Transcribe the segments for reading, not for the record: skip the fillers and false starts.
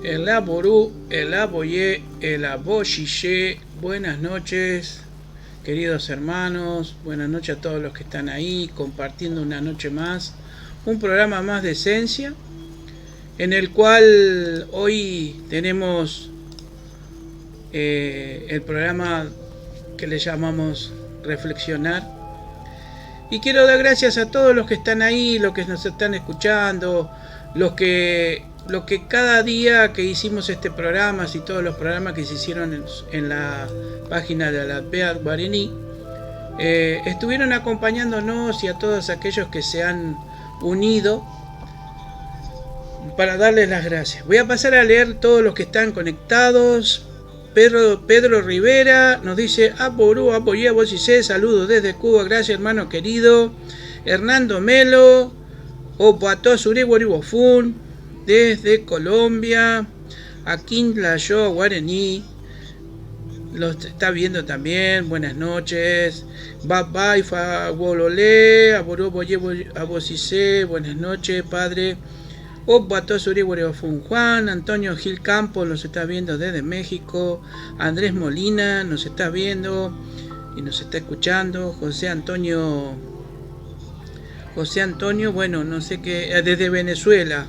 El Aború, el Aboyé, el Aboyillé. Buenas noches, queridos hermanos. Buenas noches a todos los que están ahí compartiendo una noche más. Un programa más de esencia, en el cual hoy tenemos el programa que le llamamos Reflexionar. Y quiero dar gracias a todos los que están ahí, los que nos están escuchando, los que cada día que hicimos este programa y todos los programas que se hicieron en la página de la Beat Guaraní, estuvieron acompañándonos, y a todos aquellos que se han unido para darles las gracias. Voy a pasar a leer todos los que están conectados. Pedro Rivera nos dice: Aporú, apoyé a vos y sé, saludos desde Cuba, gracias hermano querido. Hernando Melo, Opato Suribofun, desde Colombia. Aquín Layo Guaraní, los está viendo también, buenas noches. Bye fa Wolole, Aporú, apoyé a vos y sé, buenas noches, padre. Opato Suribofun, Juan Antonio Gil Campos nos está viendo desde México. Andrés Molina nos está viendo y nos está escuchando. José Antonio, bueno, no sé qué, desde Venezuela.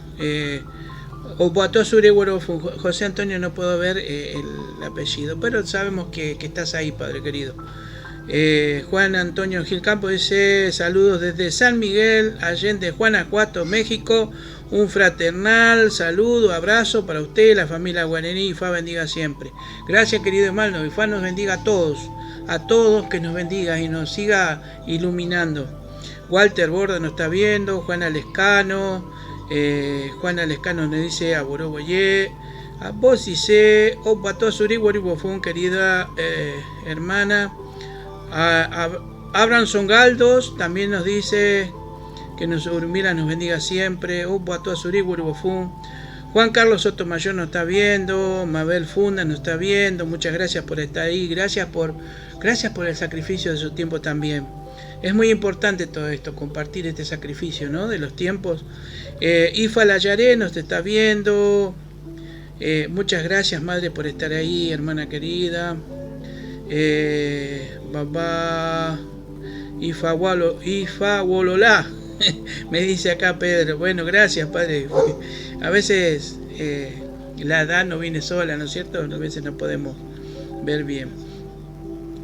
Opato Suribofun, José Antonio, no puedo ver el apellido, pero sabemos que estás ahí, padre querido. Juan Antonio Gil Campos dice: saludos desde San Miguel Allende, Guanajuato, México. Un fraternal saludo, abrazo para usted, la familia Guaraní. IFA bendiga siempre. Gracias, querido hermano. IFA nos bendiga a todos que nos bendiga y nos siga iluminando. Walter Borda nos está viendo. Juana Lescano nos dice: Aboró Boyé, a vos y sé, Opato Suribofun, querida hermana. Abraham Songaldos también nos dice que nos bendiga siempre. Juan Carlos Sotomayor nos está viendo. Mabel Funda nos está viendo. Muchas gracias por estar ahí. Gracias por el sacrificio de su tiempo también. Es muy importante todo esto, compartir este sacrificio, ¿no?, de los tiempos. Ifa Layaré nos está viendo. Muchas gracias, madre, por estar ahí, hermana querida. Babá Ifa Wololá me dice acá Pedro. Bueno, gracias, padre. A veces la edad no viene sola, ¿no es cierto? A veces no podemos ver bien.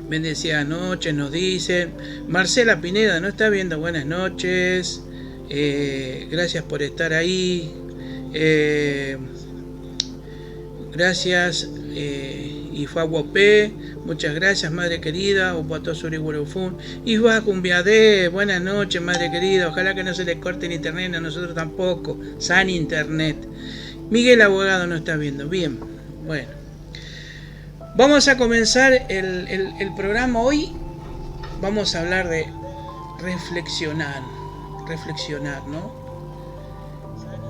Bendecida noche, nos dicen. Marcela Pineda nos está viendo. Buenas noches. Gracias por estar ahí. Gracias. Ifaguapé, muchas gracias, madre querida. Opato Suribofun. Ifa Cumbiadé, buenas noches, madre querida. Ojalá que no se le corte el internet, a nosotros tampoco. San internet. Miguel Abogado nos está viendo. Bien, bueno. Vamos a comenzar el programa hoy. Vamos a hablar de reflexionar, ¿no?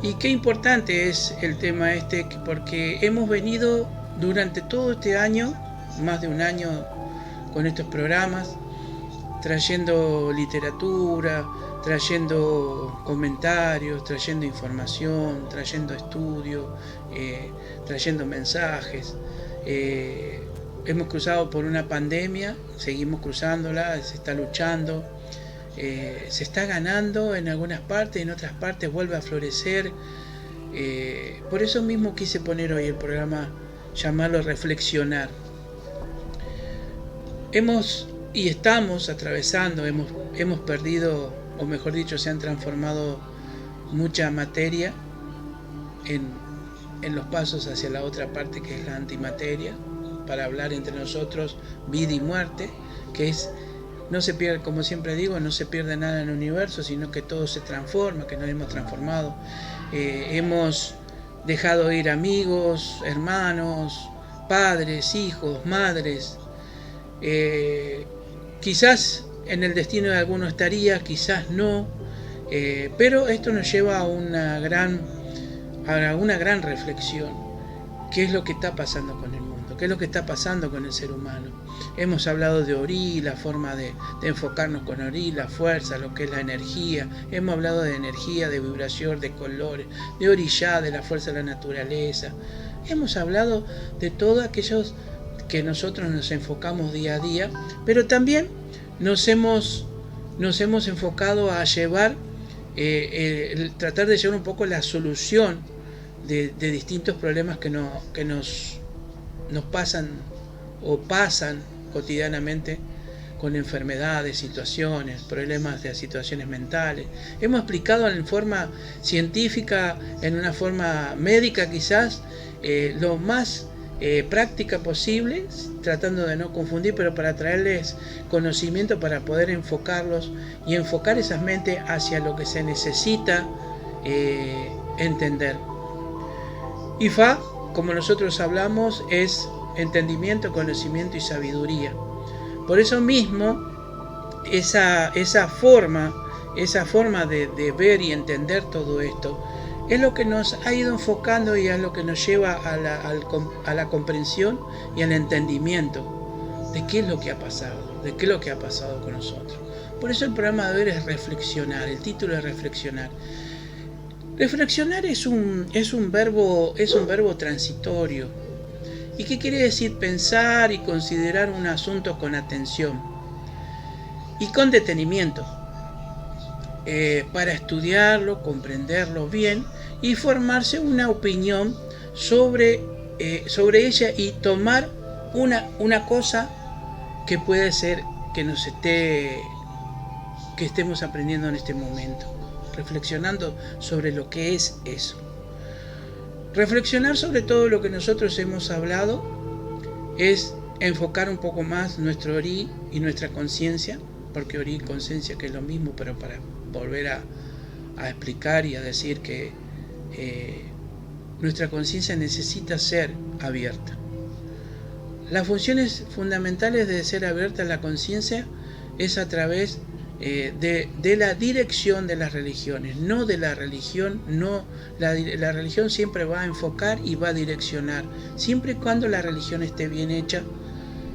Y qué importante es el tema este, porque hemos venido durante todo este año, más de un año, con estos programas, trayendo literatura, trayendo comentarios, trayendo información, trayendo estudios, trayendo mensajes. Hemos cruzado por una pandemia, seguimos cruzándola, se está luchando, se está ganando en algunas partes, en otras partes vuelve a florecer. Por eso mismo quise poner hoy el programa, llamarlo Reflexionar. Estamos atravesando, hemos perdido, o mejor dicho, se han transformado mucha materia en los pasos hacia la otra parte, que es la antimateria, para hablar entre nosotros vida y muerte, que es, no se pierde, como siempre digo, no se pierde nada en el universo, sino que todo se transforma, que nos hemos transformado. Hemos dejado ir amigos, hermanos, padres, hijos, madres. Quizás en el destino de alguno estaría, quizás no, pero esto nos lleva a una gran reflexión. ¿Qué es lo que está pasando con el mundo? qué es lo que está pasando con el ser humano. Hemos hablado de Ori, la forma de enfocarnos con Ori, la fuerza, lo que es la energía. Hemos hablado de energía, de vibración, de colores, de Orishá, de la fuerza de la naturaleza. Hemos hablado de todos aquellos que nosotros nos enfocamos día a día, pero también nos hemos enfocado a llevar, tratar de llevar un poco la solución de distintos problemas que nos pasan o pasan cotidianamente, con enfermedades, situaciones, problemas de situaciones mentales. Hemos explicado en forma científica, en una forma médica quizás, lo más práctica posible, tratando de no confundir, pero para traerles conocimiento para poder enfocarlos y enfocar esas mentes hacia lo que se necesita entender. Ifá, como nosotros hablamos, es entendimiento, conocimiento y sabiduría. Por eso mismo, esa forma de ver y entender todo esto es lo que nos ha ido enfocando y es lo que nos lleva a la comprensión y al entendimiento de qué es lo que ha pasado, de qué es lo que ha pasado con nosotros. Por eso el programa de hoy es reflexionar, el título es reflexionar. Reflexionar es un verbo transitorio. ¿Y qué quiere decir? Pensar y considerar un asunto con atención y con detenimiento, para estudiarlo, comprenderlo bien y formarse una opinión sobre ella y tomar una cosa que puede ser que estemos aprendiendo en este momento, reflexionando sobre lo que es eso. Reflexionar sobre todo lo que nosotros hemos hablado es enfocar un poco más nuestro Ori y nuestra conciencia, porque Ori y conciencia que es lo mismo, pero para volver a explicar y a decir que nuestra conciencia necesita ser abierta. Las funciones fundamentales de ser abierta a la conciencia es a través de la dirección de las religiones, no de la religión. No, la religión siempre va a enfocar y va a direccionar, siempre y cuando la religión esté bien hecha.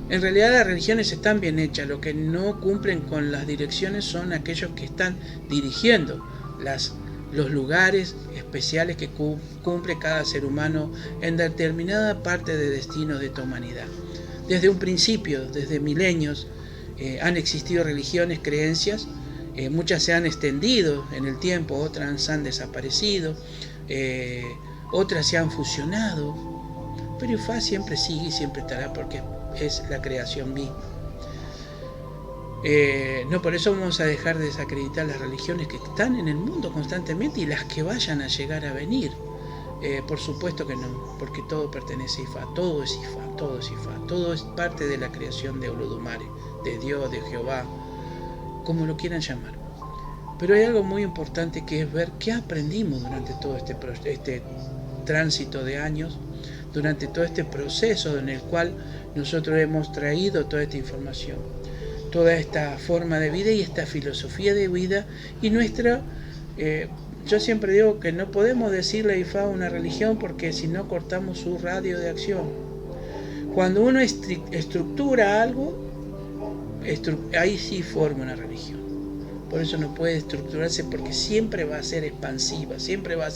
En realidad las religiones están bien hechas, lo que no cumplen con las direcciones son aquellos que están dirigiendo los lugares especiales que cumple cada ser humano en determinada parte de destino de tu humanidad. Desde un principio, desde milenios, han existido religiones, creencias, muchas se han extendido en el tiempo, otras han desaparecido, otras se han fusionado, pero Ifá siempre sigue y siempre estará porque es la creación misma. No por eso vamos a dejar de desacreditar las religiones que están en el mundo constantemente y las que vayan a llegar a venir. Por supuesto que no, porque todo pertenece a Ifá, todo es Ifá, todo es Ifá, todo es parte de la creación de Olodumare, de Dios, de Jehová, como lo quieran llamar. Pero hay algo muy importante que es ver qué aprendimos durante todo este tránsito de años, durante todo este proceso en el cual nosotros hemos traído toda esta información, toda esta forma de vida y esta filosofía de vida y nuestra... yo siempre digo que no podemos decirle a Ifá una religión porque si no cortamos su radio de acción. Cuando uno estructura algo, ahí sí forma una religión. Por eso no puede estructurarse porque siempre va a ser expansiva, siempre va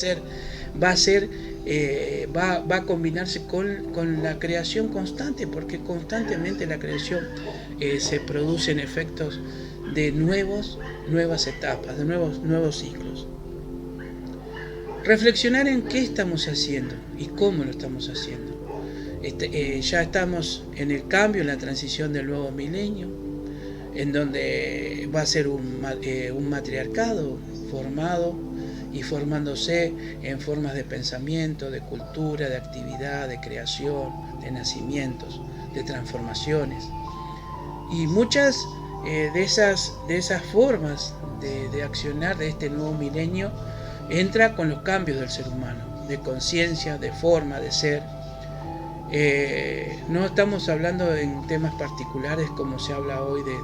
a combinarse con la creación constante, porque constantemente la creación se producen efectos de nuevas etapas, de nuevos ciclos. Reflexionar en qué estamos haciendo y cómo lo estamos haciendo. Ya estamos en el cambio, en la transición del nuevo milenio, en donde va a ser un matriarcado formado y formándose en formas de pensamiento, de cultura, de actividad, de creación, de nacimientos, de transformaciones. Y muchas de esas formas de accionar de este nuevo milenio entra con los cambios del ser humano, de conciencia, de forma, de ser. No estamos hablando en temas particulares como se habla hoy de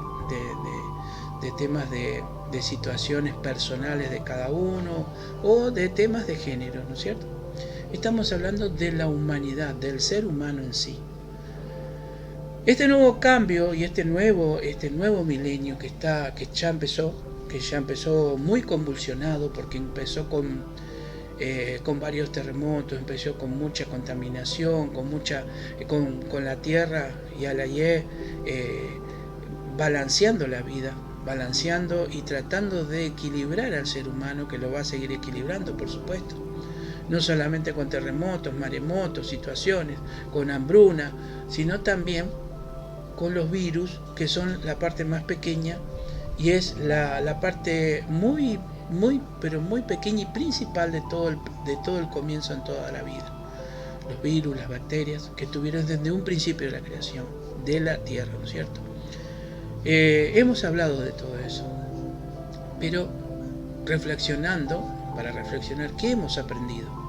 temas de situaciones personales de cada uno o de temas de género, ¿no es cierto? Estamos hablando de la humanidad, del ser humano en sí. Este nuevo cambio y este nuevo milenio que ya empezó muy convulsionado, porque empezó con varios terremotos, empezó con mucha contaminación, con la tierra y a la balanceando la vida, balanceando y tratando de equilibrar al ser humano, que lo va a seguir equilibrando, por supuesto. No solamente con terremotos, maremotos, situaciones, con hambruna, sino también con los virus, que son la parte más pequeña y es la parte muy pequeña y principal de todo el comienzo en toda la vida. Los virus, las bacterias, que estuvieron desde un principio de la creación de la Tierra, ¿no es cierto? Hemos hablado de todo eso, pero para reflexionar, ¿qué hemos aprendido?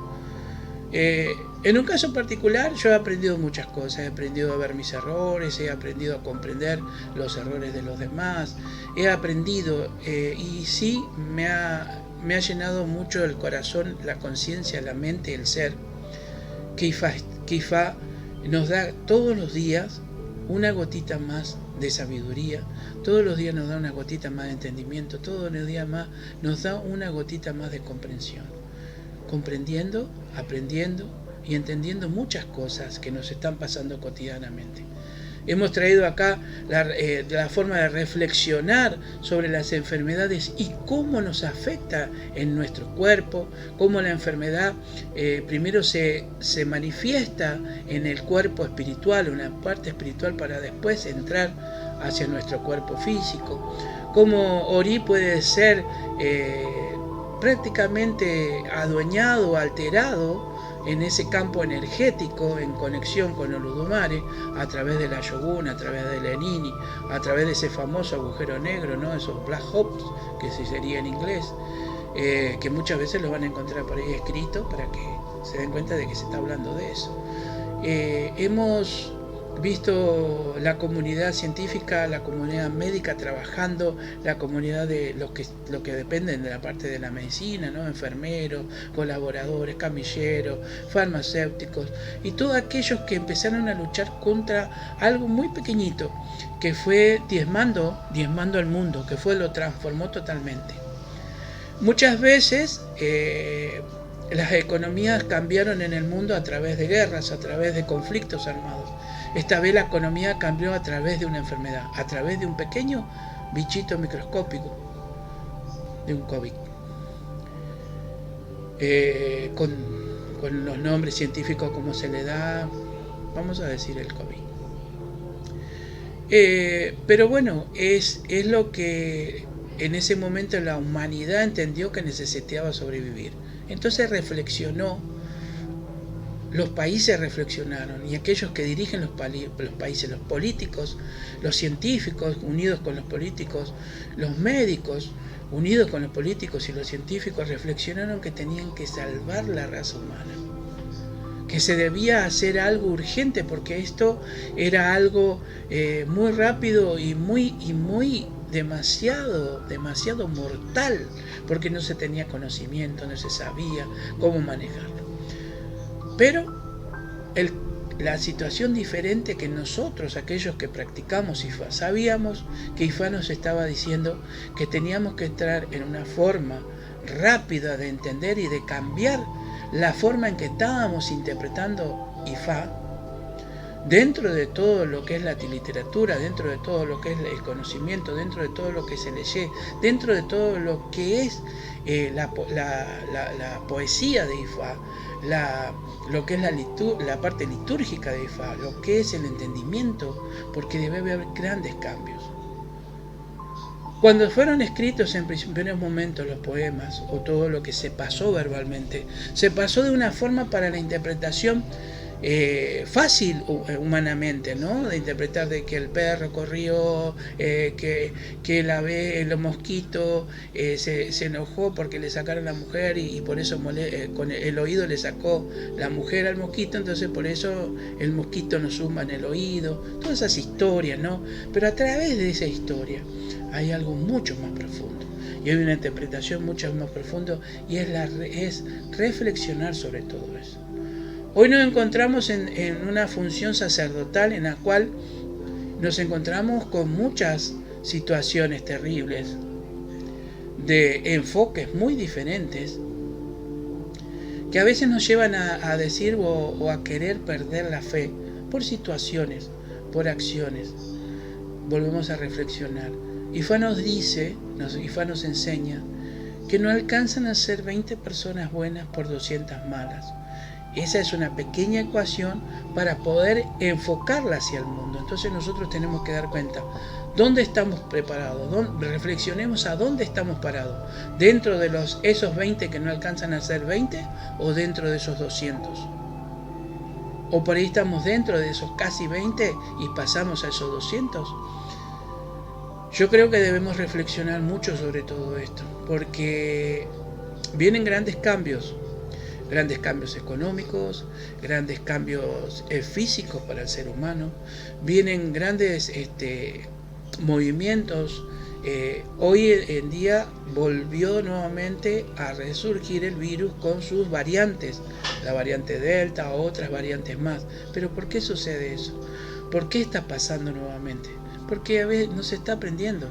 En un caso particular, yo he aprendido muchas cosas. He aprendido a ver mis errores, he aprendido a comprender los errores de los demás, he aprendido y sí me ha llenado mucho el corazón, la conciencia, la mente, el ser, que Ifá nos da todos los días una gotita más de sabiduría, todos los días nos da una gotita más de entendimiento, todos los días más nos da una gotita más de comprensión, comprendiendo, aprendiendo y entendiendo muchas cosas que nos están pasando cotidianamente. Hemos traído acá la forma de reflexionar sobre las enfermedades y cómo nos afecta en nuestro cuerpo, cómo la enfermedad primero se manifiesta en el cuerpo espiritual, una parte espiritual, para después entrar hacia nuestro cuerpo físico, cómo Ori puede ser prácticamente adueñado, alterado en ese campo energético, en conexión con el Olodumare, a través de la Shogun, a través de Lenini, a través de ese famoso agujero negro, ¿no? Esos black holes, que sería en inglés, que muchas veces lo van a encontrar por ahí escrito para que se den cuenta de que se está hablando de eso. Hemos visto la comunidad científica, la comunidad médica trabajando, la comunidad de los que dependen de la parte de la medicina, ¿no? Enfermeros, colaboradores, camilleros, farmacéuticos y todos aquellos que empezaron a luchar contra algo muy pequeñito, que fue diezmando al mundo, que lo transformó totalmente. Muchas veces las economías cambiaron en el mundo a través de guerras, a través de conflictos armados. Esta vez la economía cambió a través de una enfermedad, a través de un pequeño bichito microscópico, de un COVID. Con los nombres científicos como se le da, vamos a decir el COVID. Pero bueno, es lo que en ese momento la humanidad entendió que necesitaba sobrevivir. Entonces reflexionó. Los países reflexionaron, y aquellos que dirigen los países, los políticos, los científicos unidos con los políticos, los médicos unidos con los políticos y los científicos, reflexionaron que tenían que salvar la raza humana, que se debía hacer algo urgente, porque esto era algo muy rápido y muy demasiado mortal, porque no se tenía conocimiento, no se sabía cómo manejarlo. Pero la situación diferente, que nosotros, aquellos que practicamos Ifá, sabíamos que Ifá nos estaba diciendo que teníamos que entrar en una forma rápida de entender y de cambiar la forma en que estábamos interpretando Ifá, dentro de todo lo que es la literatura, dentro de todo lo que es el conocimiento, dentro de todo lo que se lee, dentro de todo lo que es la poesía de Ifá, lo que es la parte litúrgica de Ifá, lo que es el entendimiento, porque debe haber grandes cambios. Cuando fueron escritos en primeros momentos los poemas, o todo lo que se pasó verbalmente, se pasó de una forma para la interpretación fácil humanamente, ¿no? De interpretar de que el perro corrió, que el mosquito se enojó porque le sacaron a la mujer y por eso con el oído le sacó la mujer al mosquito, entonces por eso el mosquito nos zumba en el oído, todas esas historias, ¿no? Pero a través de esa historia hay algo mucho más profundo, y hay una interpretación mucho más profunda, y es reflexionar sobre todo eso. Hoy nos encontramos en una función sacerdotal en la cual nos encontramos con muchas situaciones terribles, de enfoques muy diferentes, que a veces nos llevan a decir o a querer perder la fe por situaciones, por acciones. Volvemos a reflexionar. Ifá nos dice, Ifá nos enseña, que no alcanzan a ser 20 personas buenas por 200 malas. Esa es una pequeña ecuación para poder enfocarla hacia el mundo. Entonces nosotros tenemos que dar cuenta, ¿dónde estamos preparados? Reflexionemos a dónde estamos parados. ¿Dentro de esos 20 que no alcanzan a ser 20 o dentro de esos 200? O por ahí estamos dentro de esos casi 20 y pasamos a esos 200. Yo creo que debemos reflexionar mucho sobre todo esto, porque vienen grandes cambios económicos, grandes cambios físicos para el ser humano, vienen grandes movimientos. Hoy en día volvió nuevamente a resurgir el virus con sus variantes, la variante Delta, otras variantes más. Pero ¿por qué sucede eso? ¿Por qué está pasando nuevamente? Porque a veces no se está aprendiendo.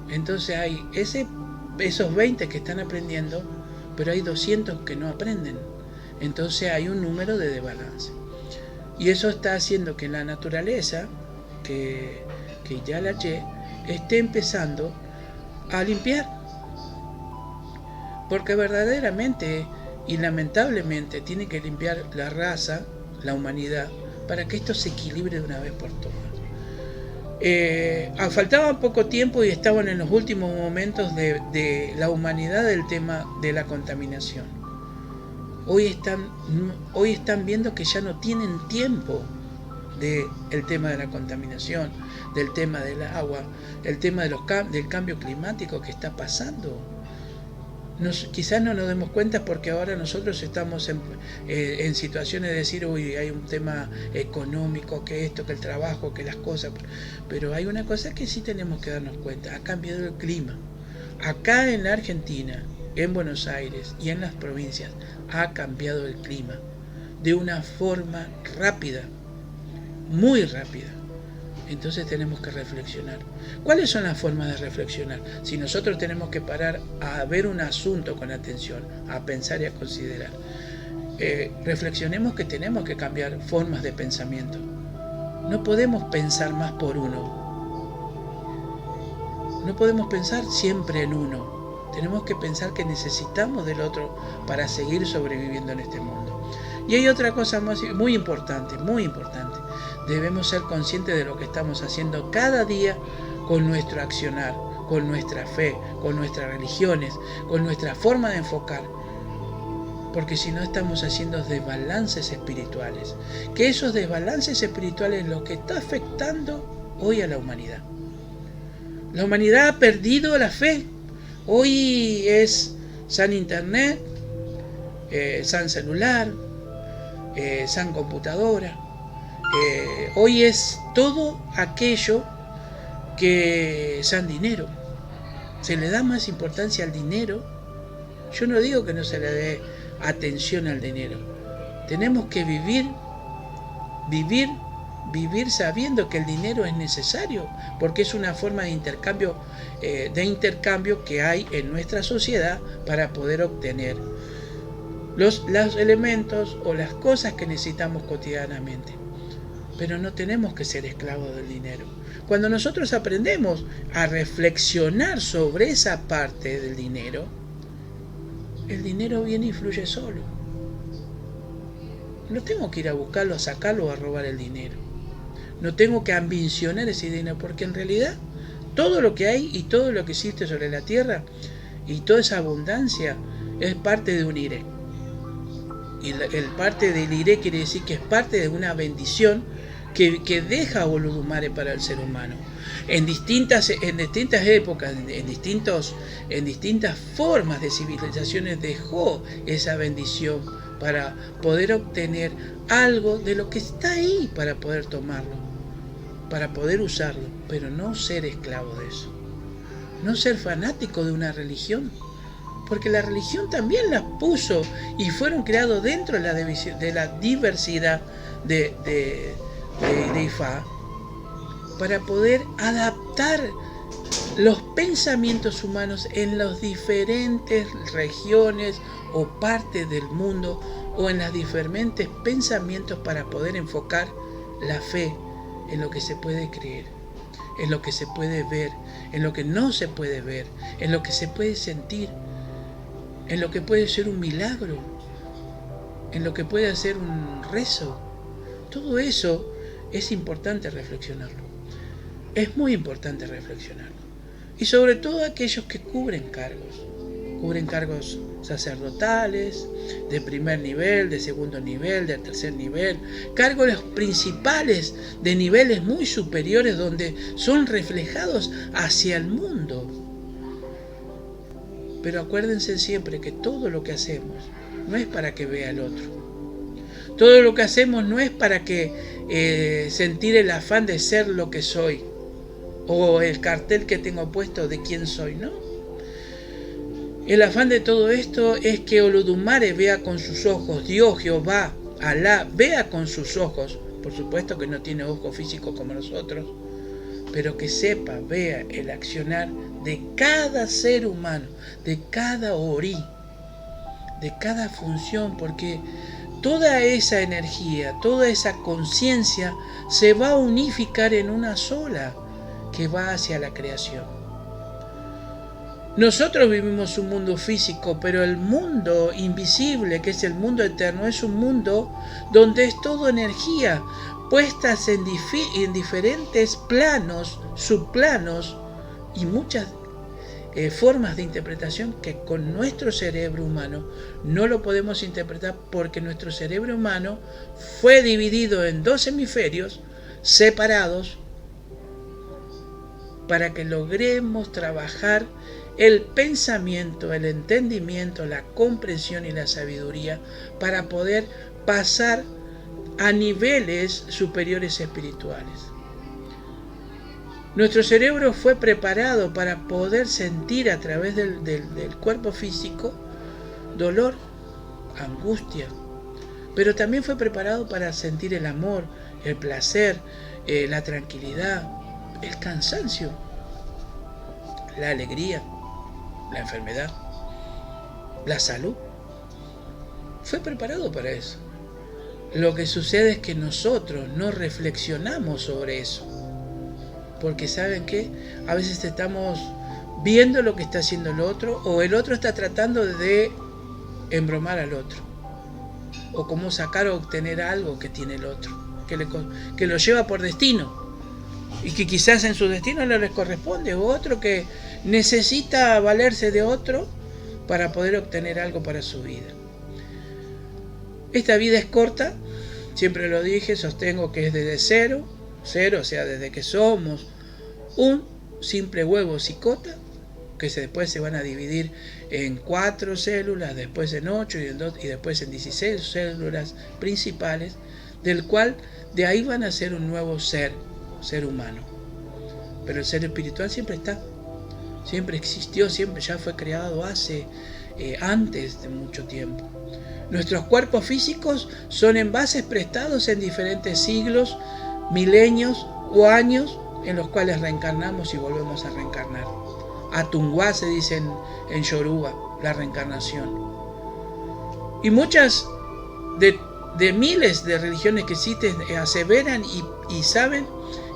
Entonces hay esos 20 que están aprendiendo, pero hay 200 que no aprenden. Entonces hay un número de desbalance. Y eso está haciendo que la naturaleza, que ya la esté empezando a limpiar. Porque verdaderamente y lamentablemente tiene que limpiar la raza, la humanidad, para que esto se equilibre de una vez por todas. Faltaba poco tiempo y estaban en los últimos momentos de la humanidad del tema de la contaminación. Hoy están viendo que ya no tienen tiempo del tema de la contaminación, del tema del agua, el tema del cambio climático que está pasando. Quizás no nos demos cuenta porque ahora nosotros estamos en situaciones de decir, uy, hay un tema económico, que esto, que el trabajo, que las cosas, pero hay una cosa que sí tenemos que darnos cuenta: ha cambiado el clima. Acá en la Argentina, en Buenos Aires y en las provincias, ha cambiado el clima de una forma rápida, muy rápida. Entonces tenemos que reflexionar. ¿Cuáles son las formas de reflexionar? Si nosotros tenemos que parar a ver un asunto con atención, a pensar y a considerar, reflexionemos que tenemos que cambiar formas de pensamiento. No podemos pensar más por uno. No podemos pensar siempre en uno. Tenemos que pensar que necesitamos del otro para seguir sobreviviendo en este mundo. Y hay otra cosa muy importante, muy importante. Debemos ser conscientes de lo que estamos haciendo cada día con nuestro accionar, con nuestra fe, con nuestras religiones, con nuestra forma de enfocar. Porque si no, estamos haciendo desbalances espirituales. Que esos desbalances espirituales es lo que está afectando hoy a la humanidad. La humanidad ha perdido la fe. Hoy es san internet, san celular, san computadora. Hoy es todo aquello que san dinero. Se le da más importancia al dinero. Yo no digo que no se le dé atención al dinero. Tenemos que vivir sabiendo que el dinero es necesario, porque es una forma de intercambio que hay en nuestra sociedad para poder obtener los elementos o las cosas que necesitamos cotidianamente. Pero no tenemos que ser esclavos del dinero. Cuando nosotros aprendemos a reflexionar sobre esa parte del dinero, el dinero viene y fluye solo. No tengo que ir a buscarlo, a sacarlo o a robar el dinero. No tengo que ambicionar ese dinero, porque en realidad todo lo que hay y todo lo que existe sobre la tierra y toda esa abundancia es parte de un iré. Y el parte del iré quiere decir que es parte de una bendición que deja Olodumare para el ser humano. En distintas épocas, en distintas formas de civilizaciones dejó esa bendición para poder obtener algo de lo que está ahí, para poder tomarlo, para poder usarlo, pero no ser esclavo de eso. No ser fanático de una religión, porque la religión también las puso y fueron creados dentro de la diversidad de Ifá, para poder adaptar los pensamientos humanos en las diferentes regiones o partes del mundo, o en los diferentes pensamientos, para poder enfocar la fe en lo que se puede creer, en lo que se puede ver, en lo que no se puede ver, en lo que se puede sentir, en lo que puede ser un milagro, en lo que puede ser un rezo. Todo eso es importante reflexionarlo. Es muy importante reflexionarlo. Y sobre todo aquellos que cubren cargos sacerdotales, de primer nivel, de segundo nivel, de tercer nivel, cargos principales de niveles muy superiores, donde son reflejados hacia el mundo. Pero acuérdense siempre que todo lo que hacemos no es para que vea el otro. Todo lo que hacemos no es para que sentir el afán de ser lo que soy, o el cartel que tengo puesto de quién soy, ¿no? El afán de todo esto es que Olodumare vea con sus ojos, Dios, Jehová, Alá, vea con sus ojos, por supuesto que no tiene ojos físicos como nosotros, pero que sepa, vea el accionar de cada ser humano, de cada orí, de cada función, porque toda esa energía, toda esa conciencia se va a unificar en una sola, que va hacia la creación. Nosotros vivimos un mundo físico, pero el mundo invisible, que es el mundo eterno, es un mundo donde es todo energía, puestas en diferentes planos, subplanos y muchas formas de interpretación que con nuestro cerebro humano no lo podemos interpretar, porque nuestro cerebro humano fue dividido en 2 hemisferios separados para que logremos trabajar el pensamiento, el entendimiento, la comprensión y la sabiduría, para poder pasar a niveles superiores espirituales. Nuestro cerebro fue preparado para poder sentir a través del cuerpo físico dolor, angustia, pero también fue preparado para sentir el amor, el placer, la tranquilidad, el cansancio, la alegría, la enfermedad, la salud. Fue preparado para eso. Lo que sucede es que nosotros no reflexionamos sobre eso, porque ¿saben qué? A veces estamos viendo lo que está haciendo el otro, o el otro está tratando de embromar al otro, o cómo sacar o obtener algo que tiene el otro, que lo lleva por destino, y que quizás en su destino no les corresponde, o otro que necesita valerse de otro para poder obtener algo para su vida. Esta vida es corta, siempre lo dije, sostengo que es desde cero, o sea, desde que somos un simple huevo cicota, que después se van a dividir en 4 células, después en 8 y después en 16 células principales, del cual de ahí van a ser un nuevo ser humano. Pero el ser espiritual siempre está, siempre existió, siempre ya fue creado antes de mucho tiempo. Nuestros cuerpos físicos son envases prestados en diferentes siglos, milenios o años, en los cuales reencarnamos y volvemos a reencarnar. Atungua se dice en Yoruba, la reencarnación. Y muchas de miles de religiones que existen aseveran y saben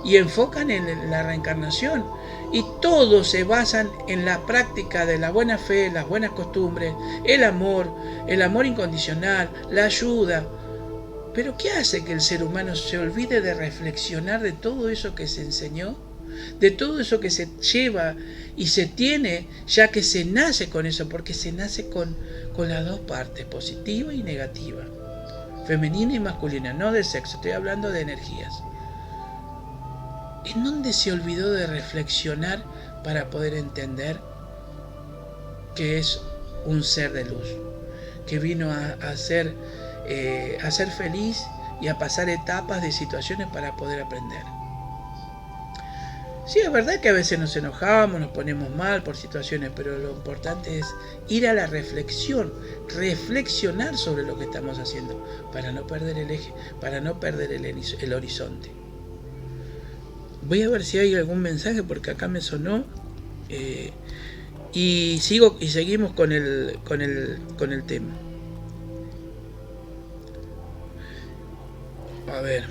y enfocan en la reencarnación, y todos se basan en la práctica de la buena fe, las buenas costumbres, el amor incondicional, la ayuda. Pero ¿qué hace que el ser humano se olvide de reflexionar de todo eso que se enseñó, de todo eso que se lleva y se tiene, ya que se nace con eso? Porque se nace con las dos partes, positiva y negativa, femenina y masculina, no de sexo, estoy hablando de energías. ¿En dónde se olvidó de reflexionar para poder entender que es un ser de luz, que vino a ser feliz y a pasar etapas de situaciones para poder aprender? Sí, es verdad que a veces nos enojamos, nos ponemos mal por situaciones, pero lo importante es ir a la reflexión, reflexionar sobre lo que estamos haciendo, para no perder el eje, para no perder el horizonte. Voy a ver si hay algún mensaje porque acá me sonó. Y seguimos con el tema. A ver.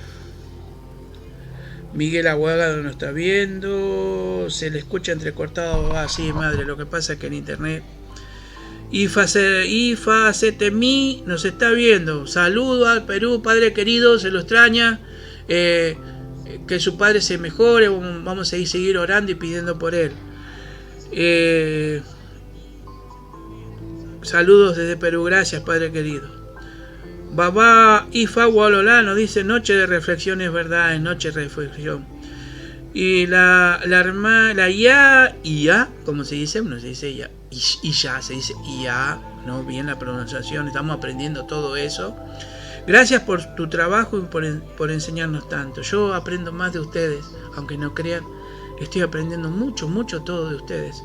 Miguel Aguaga nos está viendo. Se le escucha entrecortado. Ah, sí, madre. Lo que pasa es que en internet. Ifa Setemi nos está viendo. Saludo al Perú, padre querido. Se lo extraña. Que su padre se mejore. Vamos a seguir orando y pidiendo por él. Saludos desde Perú. Gracias, padre querido. Babá Ifa Walolá nos dice noche de reflexión, es verdad, es noche de reflexión. Y la ya, como se dice, uno se dice ya, y ya, se dice ya, no bien la pronunciación, estamos aprendiendo todo eso. Gracias por tu trabajo y por enseñarnos tanto. Yo aprendo más de ustedes, aunque no crean, estoy aprendiendo mucho todo de ustedes.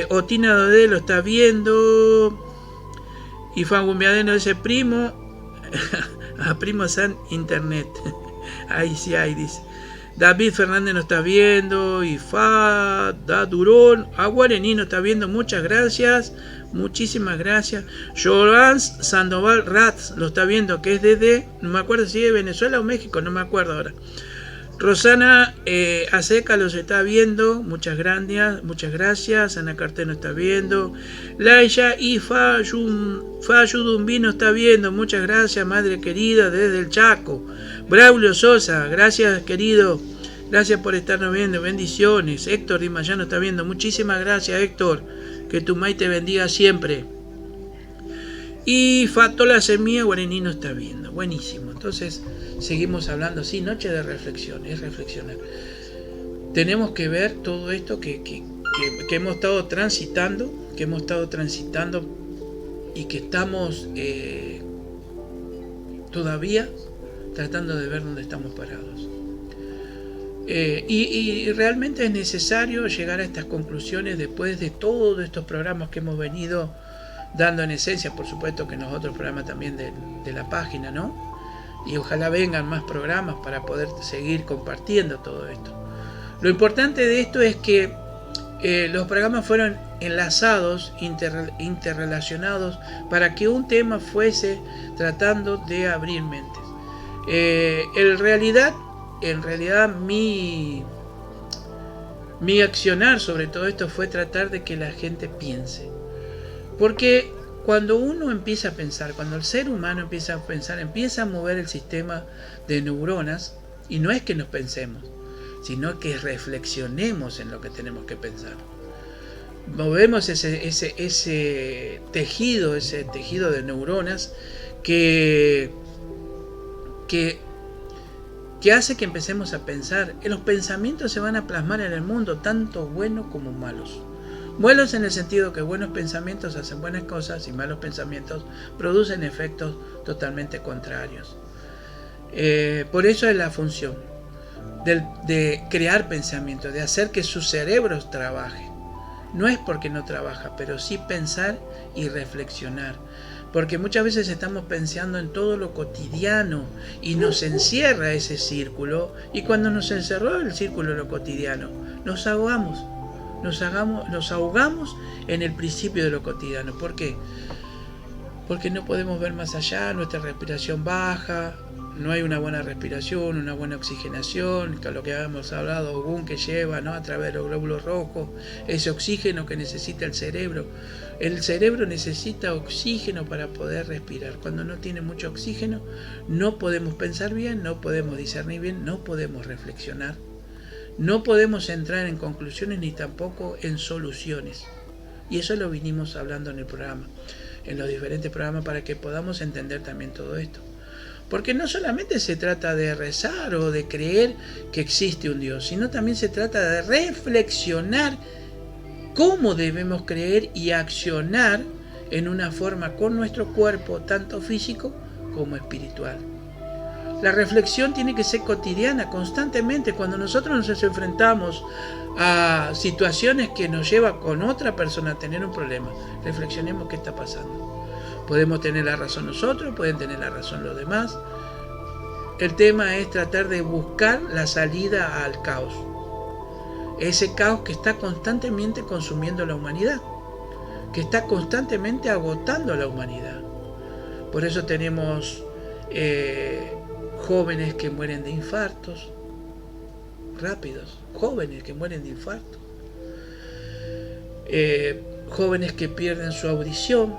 Otina Dodé lo está viendo. Y Fangumbiadeno dice primo. A primo San Internet. Ahí sí, ahí dice. David Fernández nos está viendo. Y Durón. Aguarení nos está viendo. Muchas gracias. Muchísimas gracias. Jorans Sandoval Ratz lo está viendo. Que es desde. No me acuerdo si es de Venezuela o México. No me acuerdo ahora. Rosana Aseca los está viendo, muchas gracias. Ana Carteno está viendo. Laia y Fayudumbino está viendo, muchas gracias, madre querida, desde el Chaco. Braulio Sosa, gracias querido, gracias por estarnos viendo, bendiciones. Héctor Dimayano está viendo, muchísimas gracias Héctor, que tu May te bendiga siempre. Y Fatola Semilla Guarení no está viendo, buenísimo. Entonces seguimos hablando, sí, noche de reflexión, es reflexionar. Tenemos que ver todo esto que hemos estado transitando, y que estamos todavía tratando de ver dónde estamos parados. Y realmente es necesario llegar a estas conclusiones después de todos estos programas que hemos venido dando en esencia, por supuesto que en los otros programas también de la página, ¿no? Y ojalá vengan más programas para poder seguir compartiendo todo esto. Lo importante de esto es que los programas fueron enlazados, interrelacionados, para que un tema fuese tratando de abrir mentes. En realidad mi accionar sobre todo esto fue tratar de que la gente piense. Porque cuando uno empieza a pensar, cuando el ser humano empieza a pensar, empieza a mover el sistema de neuronas, y no es que nos pensemos, sino que reflexionemos en lo que tenemos que pensar. Movemos ese tejido de neuronas que hace que empecemos a pensar. Los pensamientos se van a plasmar en el mundo, tanto buenos como malos. Buenos en el sentido que buenos pensamientos hacen buenas cosas y malos pensamientos producen efectos totalmente contrarios. Por eso es la función de crear pensamientos, de hacer que sus cerebros trabajen. No es porque no trabaja, pero sí pensar y reflexionar. Porque muchas veces estamos pensando en todo lo cotidiano y nos encierra ese círculo, y cuando nos encerró el círculo de lo cotidiano, nos ahogamos en el principio de lo cotidiano. ¿Por qué? Porque no podemos ver más allá, nuestra respiración baja, no hay una buena respiración, una buena oxigenación, que lo que habíamos hablado, que lleva, ¿no?, a través de los glóbulos rojos, ese oxígeno que necesita el cerebro. El cerebro necesita oxígeno para poder respirar. Cuando no tiene mucho oxígeno, no podemos pensar bien, no podemos discernir bien, no podemos reflexionar. No podemos entrar en conclusiones ni tampoco en soluciones. Y eso lo vinimos hablando en el programa, en los diferentes programas, para que podamos entender también todo esto. Porque no solamente se trata de rezar o de creer que existe un Dios, sino también se trata de reflexionar cómo debemos creer y accionar en una forma con nuestro cuerpo, tanto físico como espiritual. La reflexión tiene que ser cotidiana, constantemente. Cuando nosotros nos enfrentamos a situaciones que nos lleva con otra persona a tener un problema, reflexionemos qué está pasando. Podemos tener la razón nosotros, pueden tener la razón los demás. El tema es tratar de buscar la salida al caos. Ese caos que está constantemente consumiendo la humanidad, que está constantemente agotando a la humanidad. Por eso tenemos jóvenes que mueren de infartos rápidos, jóvenes que mueren de infarto, jóvenes que pierden su audición,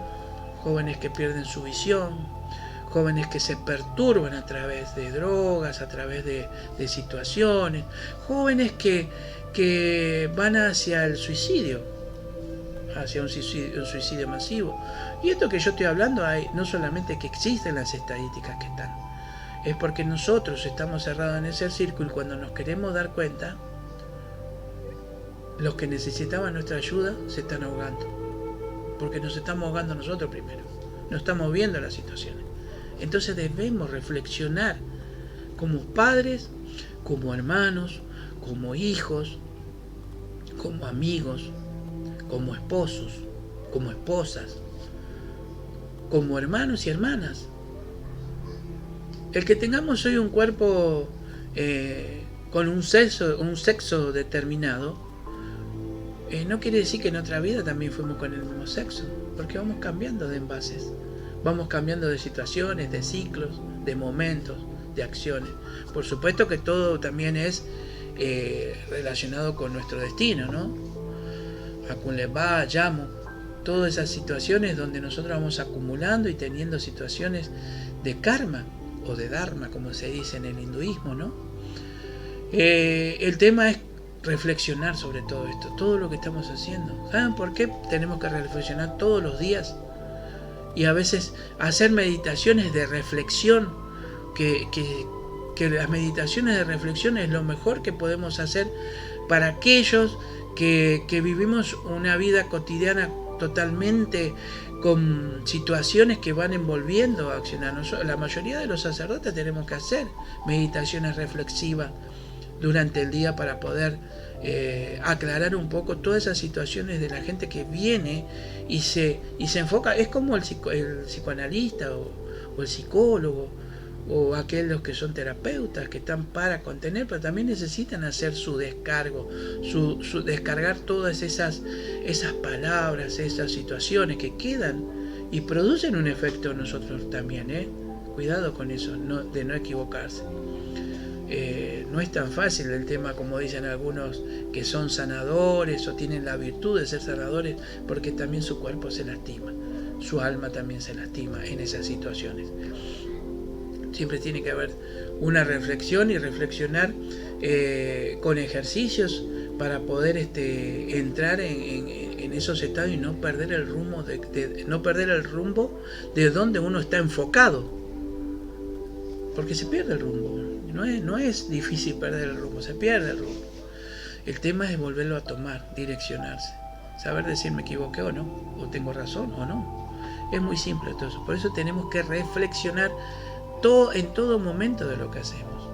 jóvenes que pierden su visión, jóvenes que se perturban a través de drogas, a través de situaciones, jóvenes que van hacia el suicidio, hacia un suicidio masivo. Y esto que yo estoy hablando, no solamente que existen las estadísticas que están, es porque nosotros estamos cerrados en ese círculo y cuando nos queremos dar cuenta, los que necesitaban nuestra ayuda se están ahogando, porque nos estamos ahogando nosotros primero, no estamos viendo las situaciones. Entonces debemos reflexionar como padres, como hermanos, como hijos, como amigos, como esposos, como esposas, como hermanos y hermanas. El que tengamos hoy un cuerpo con un sexo determinado, no quiere decir que en otra vida también fuimos con el mismo sexo, porque vamos cambiando de envases, vamos cambiando de situaciones, de ciclos, de momentos, de acciones. Por supuesto que todo también es relacionado con nuestro destino, ¿no? Akunleba, llamo, todas esas situaciones donde nosotros vamos acumulando y teniendo situaciones de karma o de dharma, como se dice en el hinduismo, ¿no? El tema es reflexionar sobre todo esto, todo lo que estamos haciendo. ¿Saben por qué tenemos que reflexionar todos los días? Y a veces hacer meditaciones de reflexión, que las meditaciones de reflexión es lo mejor que podemos hacer para aquellos que vivimos una vida cotidiana totalmente con situaciones que van envolviendo a accionar. La mayoría de los sacerdotes tenemos que hacer meditaciones reflexivas durante el día para poder aclarar un poco todas esas situaciones de la gente que viene y se enfoca. Es como el psicoanalista o el psicólogo o aquellos que son terapeutas que están para contener, pero también necesitan hacer su descargo, su descargar todas esas palabras, esas situaciones que quedan y producen un efecto en nosotros también, cuidado con eso, de no equivocarse. No es tan fácil el tema como dicen algunos que son sanadores o tienen la virtud de ser sanadores, porque también su cuerpo se lastima, su alma también se lastima en esas situaciones. Siempre tiene que haber una reflexión y reflexionar con ejercicios para poder entrar en esos estados y no perder el rumbo no perder el rumbo de donde uno está enfocado, porque se pierde el rumbo. No es difícil perder el rumbo, se pierde el rumbo. El tema es volverlo a tomar, direccionarse, saber decir me equivoqué o no, o tengo razón o no. Es muy simple todo eso. Por eso tenemos que reflexionar en todo momento de lo que hacemos.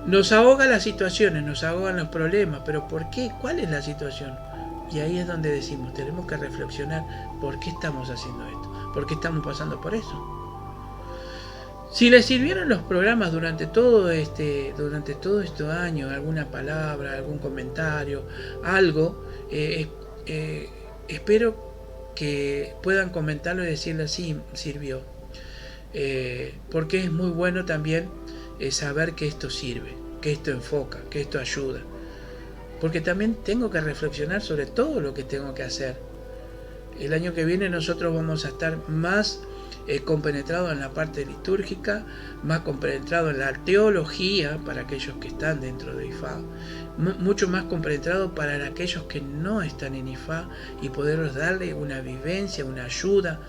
Nos ahogan las situaciones, nos ahogan los problemas, pero ¿por qué? ¿Cuál es la situación? Y ahí es donde decimos, tenemos que reflexionar por qué estamos haciendo esto, por qué estamos pasando por eso. Si les sirvieron los programas durante todo este año, alguna palabra, algún comentario, algo, espero que puedan comentarlo y decirle sí, sirvió. Porque es muy bueno también saber que esto sirve, que esto enfoca, que esto ayuda. Porque también tengo que reflexionar sobre todo lo que tengo que hacer. El año que viene nosotros vamos a estar más compenetrados en la parte litúrgica, más compenetrados en la teología para aquellos que están dentro de IFA, mucho más compenetrados para aquellos que no están en IFA y poderles darle una vivencia, una ayuda,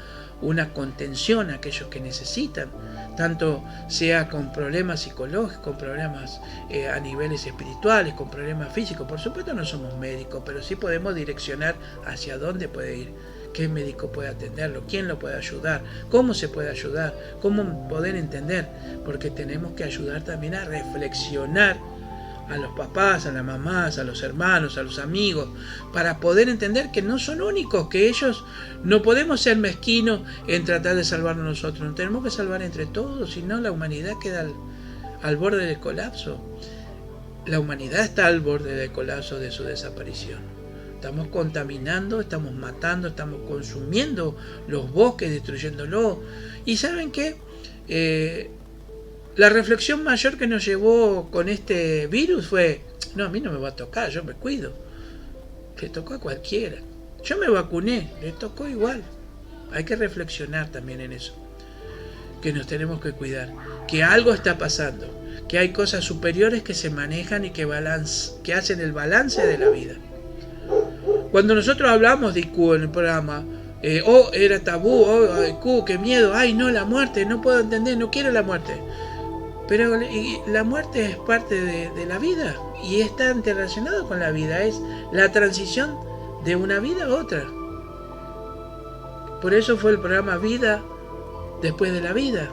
una contención a aquellos que necesitan, tanto sea con problemas psicológicos, con problemas a niveles espirituales, con problemas físicos. Por supuesto no somos médicos, pero sí podemos direccionar hacia dónde puede ir, qué médico puede atenderlo, quién lo puede ayudar, cómo se puede ayudar, cómo poder entender, porque tenemos que ayudar también a reflexionar a los papás, a las mamás, a los hermanos, a los amigos, para poder entender que no son únicos, que ellos no podemos ser mezquinos en tratar de salvarnos nosotros, nos tenemos que salvar entre todos, si no la humanidad queda al borde del colapso. La humanidad está al borde del colapso de su desaparición. Estamos contaminando, estamos matando, estamos consumiendo los bosques, destruyéndolos. ¿Y saben qué? La reflexión mayor que nos llevó con este virus fue: no, a mí no me va a tocar, yo me cuido. Le tocó a cualquiera. Yo me vacuné, le tocó igual. Hay que reflexionar también en eso, que nos tenemos que cuidar, que algo está pasando, que hay cosas superiores que se manejan y que hacen el balance de la vida. Cuando nosotros hablamos de IQ en el programa, era tabú, IQ, qué miedo, ay no, la muerte, no puedo entender, no quiero la muerte. Pero la muerte es parte de la vida y está interrelacionado con la vida, es la transición de una vida a otra. Por eso fue el programa Vida después de la vida.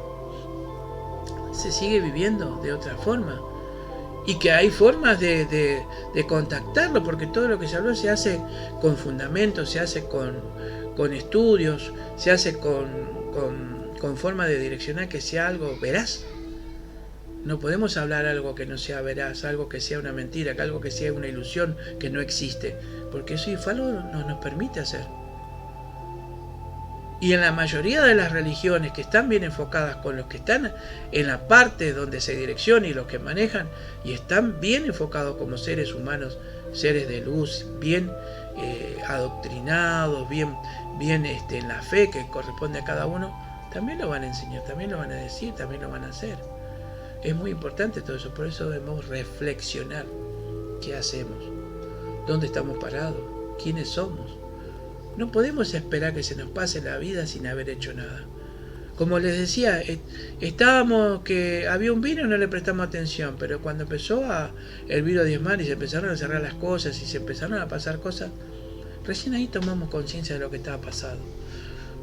Se sigue viviendo de otra forma y que hay formas de contactarlo, porque todo lo que se habló se hace con fundamentos, se hace con estudios, se hace con forma de direccionar que sea algo veraz. No podemos hablar algo que no sea veraz, algo que sea una mentira, algo que sea una ilusión que no existe, porque eso algo no nos permite hacer. Y en la mayoría de las religiones que están bien enfocadas con los que están en la parte donde se direcciona y los que manejan, y están bien enfocados como seres humanos, seres de luz, bien adoctrinados, bien en la fe que corresponde a cada uno, también lo van a enseñar, también lo van a decir, también lo van a hacer. Es muy importante todo eso, por eso debemos reflexionar. ¿Qué hacemos? ¿Dónde estamos parados? ¿Quiénes somos? No podemos esperar que se nos pase la vida sin haber hecho nada. Como les decía, estábamos que había un virus y no le prestamos atención, pero cuando empezó el virus a diezmar y se empezaron a cerrar las cosas y se empezaron a pasar cosas, recién ahí tomamos conciencia de lo que estaba pasando.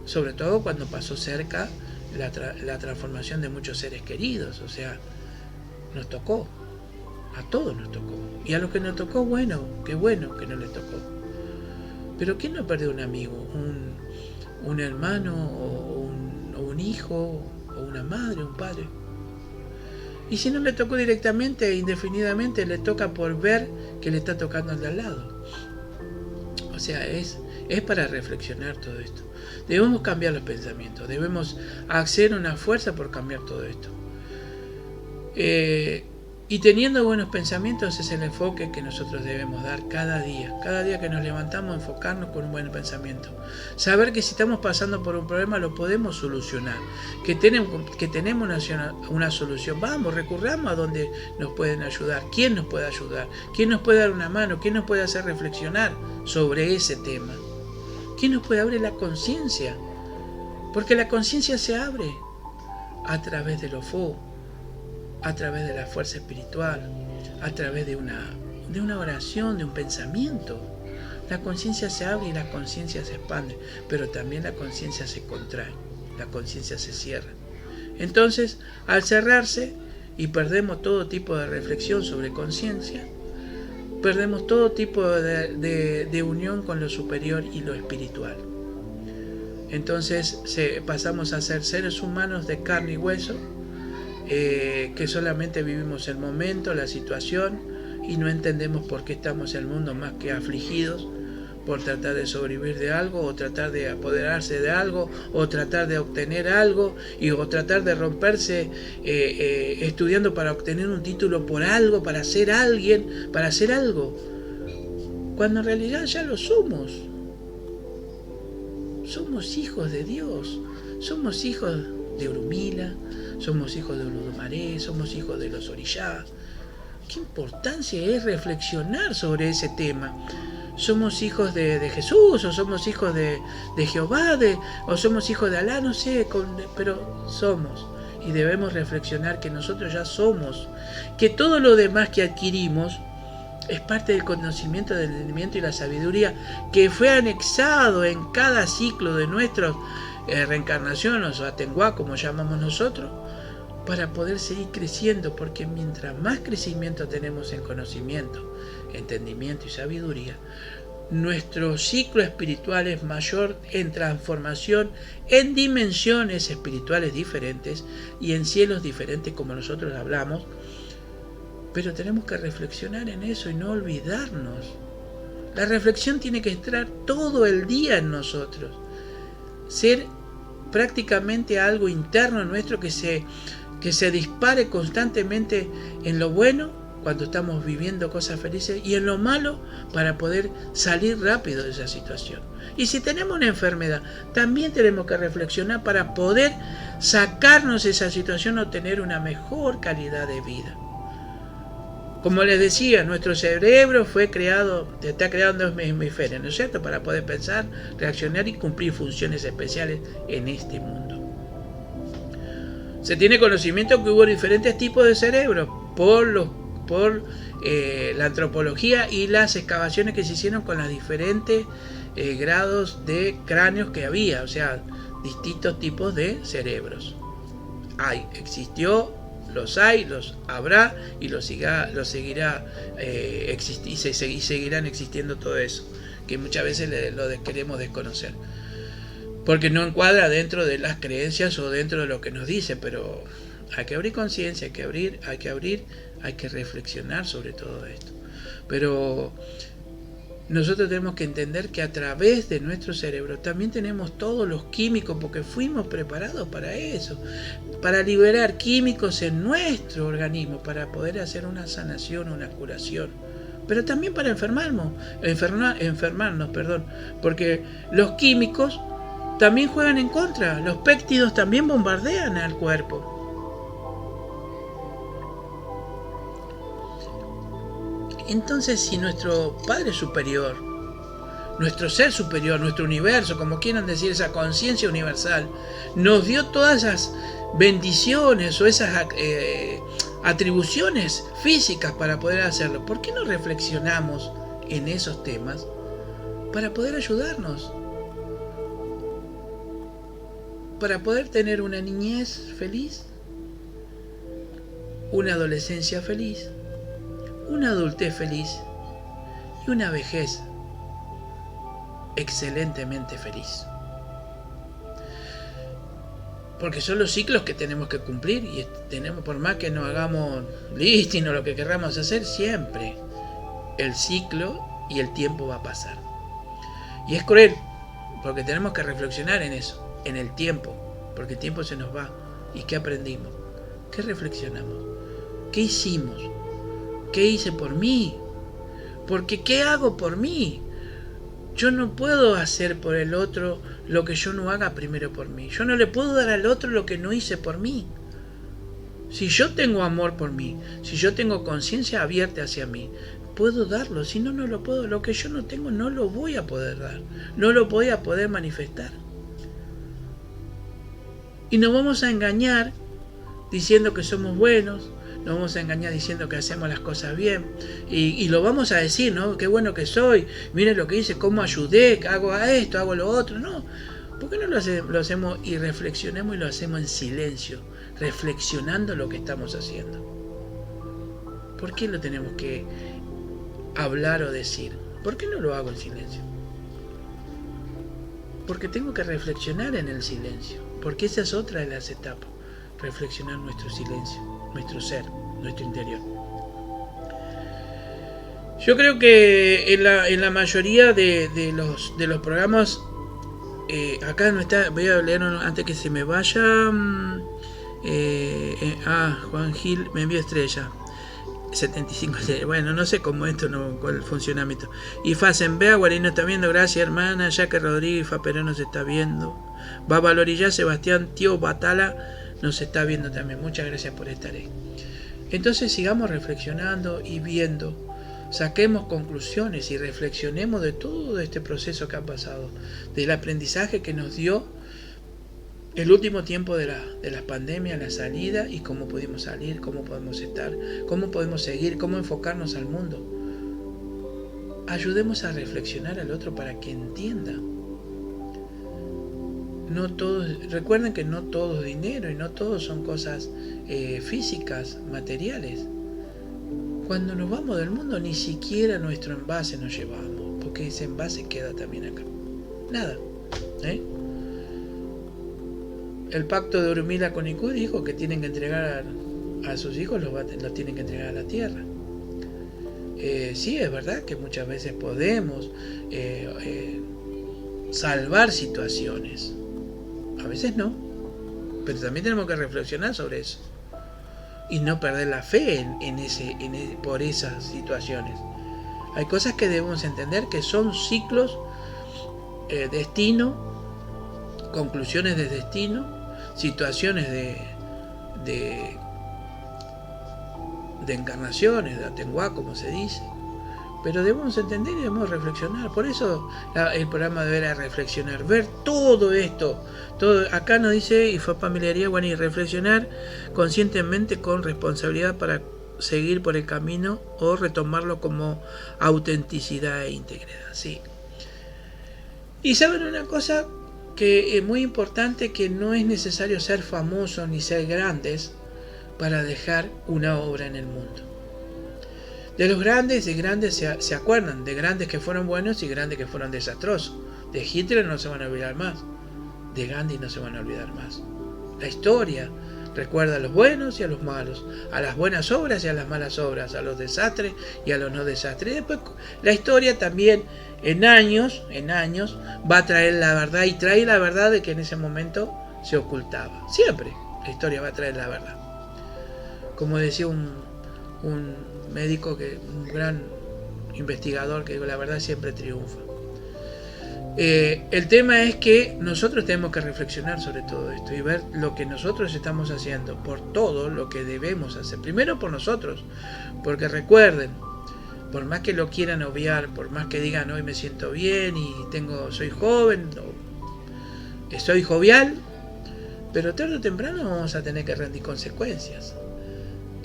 Sobre todo cuando pasó cerca la transformación de muchos seres queridos, o sea, nos tocó, a todos nos tocó, y a los que nos tocó, bueno, qué bueno que no les tocó. Pero ¿quién no perdió un amigo, un hermano, o un hijo, o una madre, un padre? Y si no le tocó directamente, indefinidamente, le toca por ver que le está tocando al de al lado. O sea, es para reflexionar todo esto. Debemos cambiar los pensamientos, debemos hacer una fuerza por cambiar todo esto. Y teniendo buenos pensamientos es el enfoque que nosotros debemos dar cada día que nos levantamos, enfocarnos con un buen pensamiento. Saber que si estamos pasando por un problema lo podemos solucionar, que tenemos una solución. Vamos, recurramos a donde nos pueden ayudar. ¿Quién nos puede ayudar? ¿Quién nos puede dar una mano? ¿Quién nos puede hacer reflexionar sobre ese tema? ¿Quién nos puede abrir la conciencia? Porque la conciencia se abre a través del ofo, a través de la fuerza espiritual, a través de una oración, de un pensamiento. La conciencia se abre y la conciencia se expande, pero también la conciencia se contrae, la conciencia se cierra. Entonces, al cerrarse y perdemos todo tipo de reflexión sobre conciencia, perdemos todo tipo de unión con lo superior y lo espiritual. Entonces pasamos a ser seres humanos de carne y hueso, que solamente vivimos el momento, la situación, y no entendemos por qué estamos en el mundo más que afligidos por tratar de sobrevivir de algo, o tratar de apoderarse de algo, o tratar de obtener algo, o tratar de romperse estudiando para obtener un título por algo, para ser alguien, para hacer algo, cuando en realidad ya lo somos. Somos hijos de Dios, somos hijos de Urumila, somos hijos de Uludumaré, somos hijos de los Orishá. ¿Qué importancia es reflexionar sobre ese tema? ¿Somos hijos de Jesús, o somos hijos de Jehová, o somos hijos de Alá? No sé, pero somos. Y debemos reflexionar que nosotros ya somos, que todo lo demás que adquirimos es parte del conocimiento, del entendimiento y la sabiduría que fue anexado en cada ciclo de nuestras reencarnaciones, o atenguá, como llamamos nosotros, para poder seguir creciendo, porque mientras más crecimiento tenemos en conocimiento, entendimiento y sabiduría, nuestro ciclo espiritual es mayor en transformación, en dimensiones espirituales diferentes y en cielos diferentes como nosotros hablamos, pero tenemos que reflexionar en eso y no olvidarnos. La reflexión tiene que estar todo el día en nosotros, ser prácticamente algo interno nuestro que se dispare constantemente en lo bueno cuando estamos viviendo cosas felices y en lo malo para poder salir rápido de esa situación. Y si tenemos una enfermedad, también tenemos que reflexionar para poder sacarnos de esa situación o tener una mejor calidad de vida. Como les decía, nuestro cerebro está creado en 2 hemisferios, ¿no es cierto?, para poder pensar, reaccionar y cumplir funciones especiales en este mundo. Se tiene conocimiento que hubo diferentes tipos de cerebros por la antropología y las excavaciones que se hicieron con los diferentes grados de cráneos que había, o sea, distintos tipos de cerebros. Existió, los hay, los habrá y seguirán existiendo todo eso, que muchas veces lo queremos desconocer, porque no encuadra dentro de las creencias o dentro de lo que nos dice, pero hay que abrir conciencia, hay que reflexionar sobre todo esto. Pero nosotros tenemos que entender que a través de nuestro cerebro también tenemos todos los químicos, porque fuimos preparados para eso, para liberar químicos en nuestro organismo, para poder hacer una sanación, una curación, pero también para enfermarnos, porque los químicos también juegan en contra, los péptidos también bombardean al cuerpo. Entonces, si nuestro Padre Superior, nuestro Ser Superior, nuestro universo, como quieran decir, esa conciencia universal, nos dio todas esas bendiciones o esas atribuciones físicas para poder hacerlo, ¿por qué no reflexionamos en esos temas para poder ayudarnos? Para poder tener una niñez feliz, una adolescencia feliz, una adultez feliz y una vejez excelentemente feliz. Porque son los ciclos que tenemos que cumplir y tenemos, por más que no hagamos listing o lo que queramos hacer, siempre el ciclo y el tiempo va a pasar. Y es cruel, porque tenemos que reflexionar en eso, en el tiempo, porque el tiempo se nos va. ¿Y qué aprendimos? ¿Qué reflexionamos? ¿Qué hicimos? ¿Qué hice por mí? Porque ¿qué hago por mí? Yo no puedo hacer por el otro lo que yo no haga primero por mí. Yo no le puedo dar al otro lo que no hice por mí. Si yo tengo amor por mí, si yo tengo conciencia abierta hacia mí, puedo darlo. Si no, no lo puedo. Lo que yo no tengo no lo voy a poder dar. No lo voy a poder manifestar. Y nos vamos a engañar diciendo que somos buenos. Nos vamos a engañar diciendo que hacemos las cosas bien y lo vamos a decir, ¿no? Qué bueno que soy, miren lo que hice, cómo ayudé, hago a esto, hago lo otro. No, ¿por qué no lo hacemos y reflexionemos y lo hacemos en silencio, reflexionando lo que estamos haciendo? ¿Por qué lo tenemos que hablar o decir? ¿Por qué no lo hago en silencio? Porque tengo que reflexionar en el silencio, porque esa es otra de las etapas, reflexionar nuestro silencio, nuestro ser, nuestro interior. Yo creo que en la mayoría de los programas, acá no está, voy a leer antes que se me vaya. Juan Gil me envió estrella 75. Bueno, no sé cómo esto, no, cuál el funcionamiento. Y Fasenbea, Guarino está viendo, gracias hermana. Jaque Rodríguez, Fa Perón nos está viendo. Baba Lorilla, Sebastián, Tío Batala nos está viendo también. Muchas gracias por estar ahí. Entonces sigamos reflexionando y viendo, saquemos conclusiones y reflexionemos de todo este proceso que ha pasado, del aprendizaje que nos dio el último tiempo de las pandemias, la salida y cómo pudimos salir, cómo podemos estar, cómo podemos seguir, cómo enfocarnos al mundo. Ayudemos a reflexionar al otro para que entienda. no todo, recuerden que no todo es dinero y no todo son cosas físicas, materiales. Cuando nos vamos del mundo ni siquiera nuestro envase nos llevamos, porque ese envase queda también acá. Nada. El pacto de Urmila con Iku dijo que tienen que entregar a sus hijos, los tienen que entregar a la tierra. Sí, es verdad que muchas veces podemos salvar situaciones. A veces no. Pero también tenemos que reflexionar sobre eso. Y no perder la fe por esas situaciones. Hay cosas que debemos entender que son ciclos, destino, conclusiones de destino, situaciones de encarnaciones, de Atenguá, como se dice. Pero debemos entender y debemos reflexionar. Por eso el programa debe reflexionar, ver todo esto. Todo, acá nos dice, y fue familiaridad, bueno, y reflexionar conscientemente con responsabilidad para seguir por el camino o retomarlo como autenticidad e integridad. Sí. Y saben una cosa que es muy importante, que no es necesario ser famosos ni ser grandes para dejar una obra en el mundo. De los grandes y grandes se acuerdan, de grandes que fueron buenos y grandes que fueron desastrosos. De Hitler no se van a olvidar más, de Gandhi no se van a olvidar más. La historia recuerda a los buenos y a los malos, a las buenas obras y a las malas obras, a los desastres y a los no desastres. Y después la historia también en años va a traer la verdad, y trae la verdad de que en ese momento se ocultaba. Siempre la historia va a traer la verdad. Como decía un médico, un gran investigador, que la verdad siempre triunfa. El tema es que nosotros tenemos que reflexionar sobre todo esto y ver lo que nosotros estamos haciendo, por todo lo que debemos hacer. Primero por nosotros, porque recuerden, por más que lo quieran obviar, por más que digan hoy me siento bien y soy joven, soy jovial, pero tarde o temprano vamos a tener que rendir consecuencias,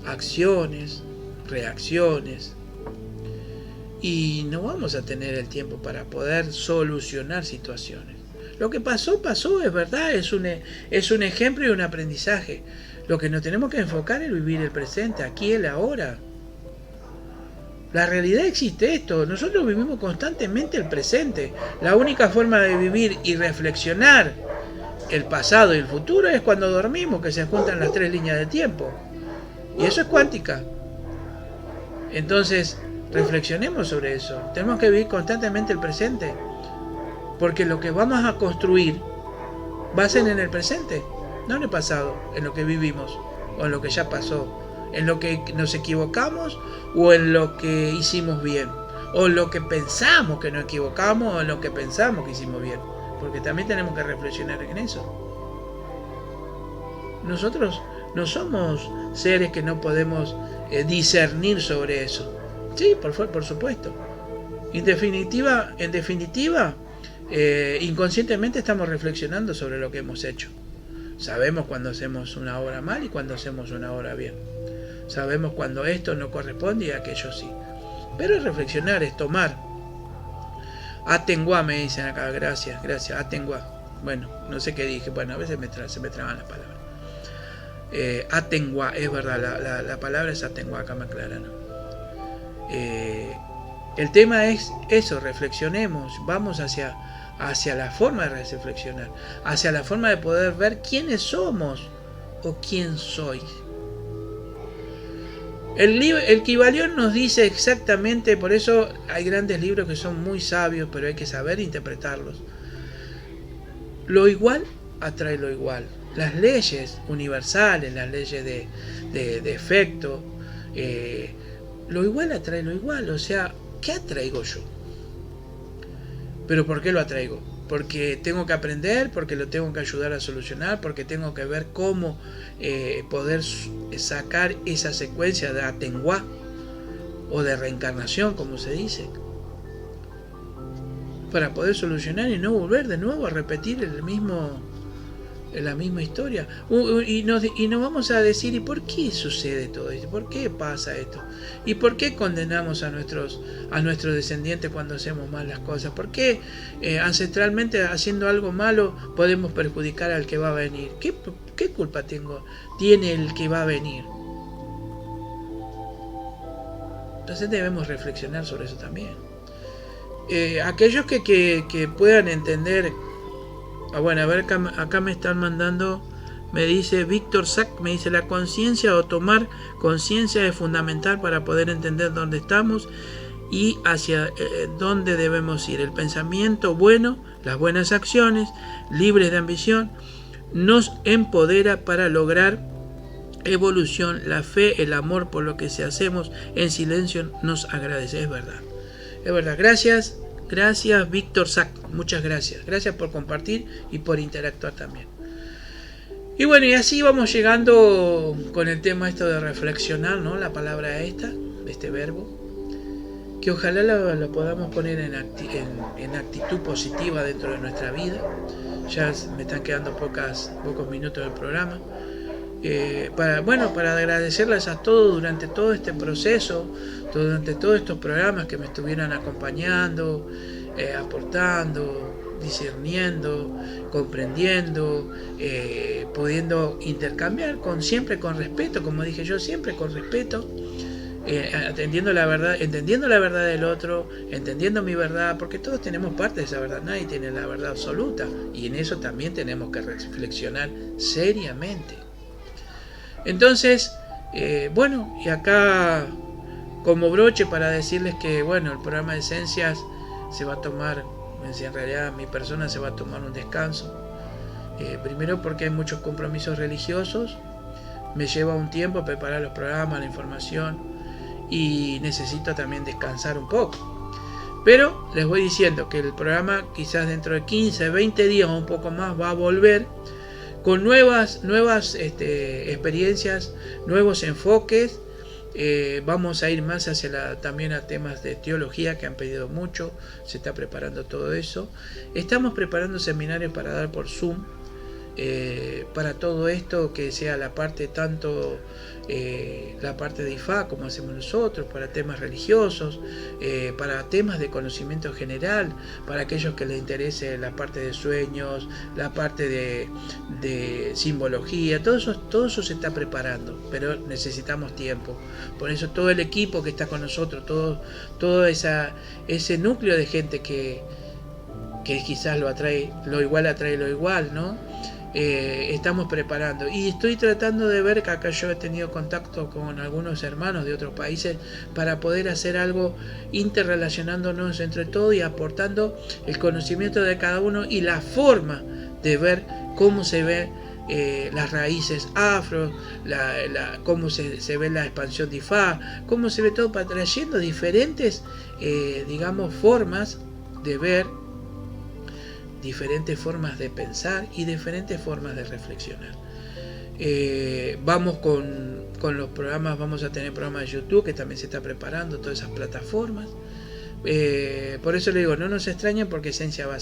acciones, reacciones, y no vamos a tener el tiempo para poder solucionar situaciones. Lo que pasó, es verdad, es un ejemplo y un aprendizaje. Lo que nos tenemos que enfocar es vivir el presente, aquí y el ahora. La realidad existe esto, nosotros vivimos constantemente el presente. La única forma de vivir y reflexionar el pasado y el futuro es cuando dormimos, que se juntan las tres líneas de tiempo. Y eso es cuántica. Entonces, reflexionemos sobre eso. Tenemos que vivir constantemente el presente, porque lo que vamos a construir va a ser en el presente, no en el pasado, en lo que vivimos o en lo que ya pasó, en lo que nos equivocamos o en lo que hicimos bien, o en lo que pensamos que nos equivocamos o en lo que pensamos que hicimos bien, porque también tenemos que reflexionar en eso. Nosotros no somos seres que no podemos discernir sobre eso. Sí, por supuesto. En definitiva, inconscientemente estamos reflexionando sobre lo que hemos hecho. Sabemos cuando hacemos una obra mal y cuando hacemos una obra bien. Sabemos cuando esto no corresponde y aquello sí. Pero reflexionar es tomar. Atenguá, me dicen acá, gracias, Atenguá. Bueno, no sé qué dije, bueno, a veces se me traban las palabras. Atenguá, es verdad, la palabra es Atenguá, acá me aclaran. El tema es eso, reflexionemos, vamos hacia la forma de reflexionar, hacia la forma de poder ver quiénes somos o quién soy. El Kybalión nos dice exactamente, por eso hay grandes libros que son muy sabios, pero hay que saber interpretarlos. Lo igual atrae lo igual. Las leyes universales, las leyes de efecto, lo igual atrae lo igual. O sea, ¿qué atraigo yo? ¿Pero por qué lo atraigo? Porque tengo que aprender, porque lo tengo que ayudar a solucionar, porque tengo que ver cómo poder sacar esa secuencia de Atenguá o de reencarnación, como se dice, para poder solucionar y no volver de nuevo a repetir el mismo la misma historia. Y nos vamos a decir, ¿y por qué sucede todo esto? ¿Por qué pasa esto? ¿Y por qué condenamos a nuestros descendientes cuando hacemos mal las cosas? ¿Por qué ancestralmente haciendo algo malo podemos perjudicar al que va a venir? ¿Qué culpa tiene el que va a venir? Entonces debemos reflexionar sobre eso también. Aquellos que puedan entender. Bueno, a ver, acá me están mandando, me dice Víctor Sack, me dice: la conciencia o tomar conciencia es fundamental para poder entender dónde estamos y hacia dónde debemos ir. El pensamiento bueno, las buenas acciones, libres de ambición, nos empodera para lograr evolución. La fe, el amor por lo que se hacemos en silencio nos agradece. Es verdad. Gracias Víctor Sack, muchas gracias. Gracias por compartir y por interactuar también. Y bueno, y así vamos llegando con el tema esto de reflexionar, ¿no? La palabra este verbo, que ojalá lo podamos poner en actitud positiva dentro de nuestra vida. Ya me están quedando pocos minutos del programa. Para agradecerles a todos durante todo este proceso, durante todos estos programas que me estuvieran acompañando, aportando, discerniendo, comprendiendo, pudiendo intercambiar siempre con respeto, como dije yo, siempre con respeto, entendiendo la verdad del otro, entendiendo mi verdad, porque todos tenemos parte de esa verdad, nadie tiene la verdad absoluta, y en eso también tenemos que reflexionar seriamente. Entonces, y acá como broche para decirles que, el programa de Esencias se va a tomar, en realidad mi persona se va a tomar un descanso. Primero porque hay muchos compromisos religiosos, me lleva un tiempo preparar los programas, la información, y necesito también descansar un poco. Pero les voy diciendo que el programa quizás dentro de 15, 20 días o un poco más va a volver con nuevas experiencias, nuevos enfoques. Vamos a ir más también a temas de teología que han pedido mucho. Se está preparando todo eso. Estamos preparando seminarios para dar por Zoom, para todo esto, que sea la parte tanto la parte de IFA como hacemos nosotros, para temas religiosos, para temas de conocimiento general, para aquellos que les interese la parte de sueños, la parte de simbología, todo eso se está preparando, pero necesitamos tiempo. Por eso todo el equipo que está con nosotros, todo ese núcleo de gente que quizás lo igual, ¿no? Estamos preparando, y estoy tratando de ver que acá yo he tenido contacto con algunos hermanos de otros países para poder hacer algo interrelacionándonos entre todos y aportando el conocimiento de cada uno y la forma de ver cómo se ve las raíces afro, cómo se ve la expansión de Ifá, cómo se ve todo, trayendo diferentes formas de ver, diferentes formas de pensar y diferentes formas de reflexionar. Vamos con los programas, vamos a tener programas de YouTube que también se está preparando, todas esas plataformas. Por eso le digo, no nos extrañen, porque Esencia va a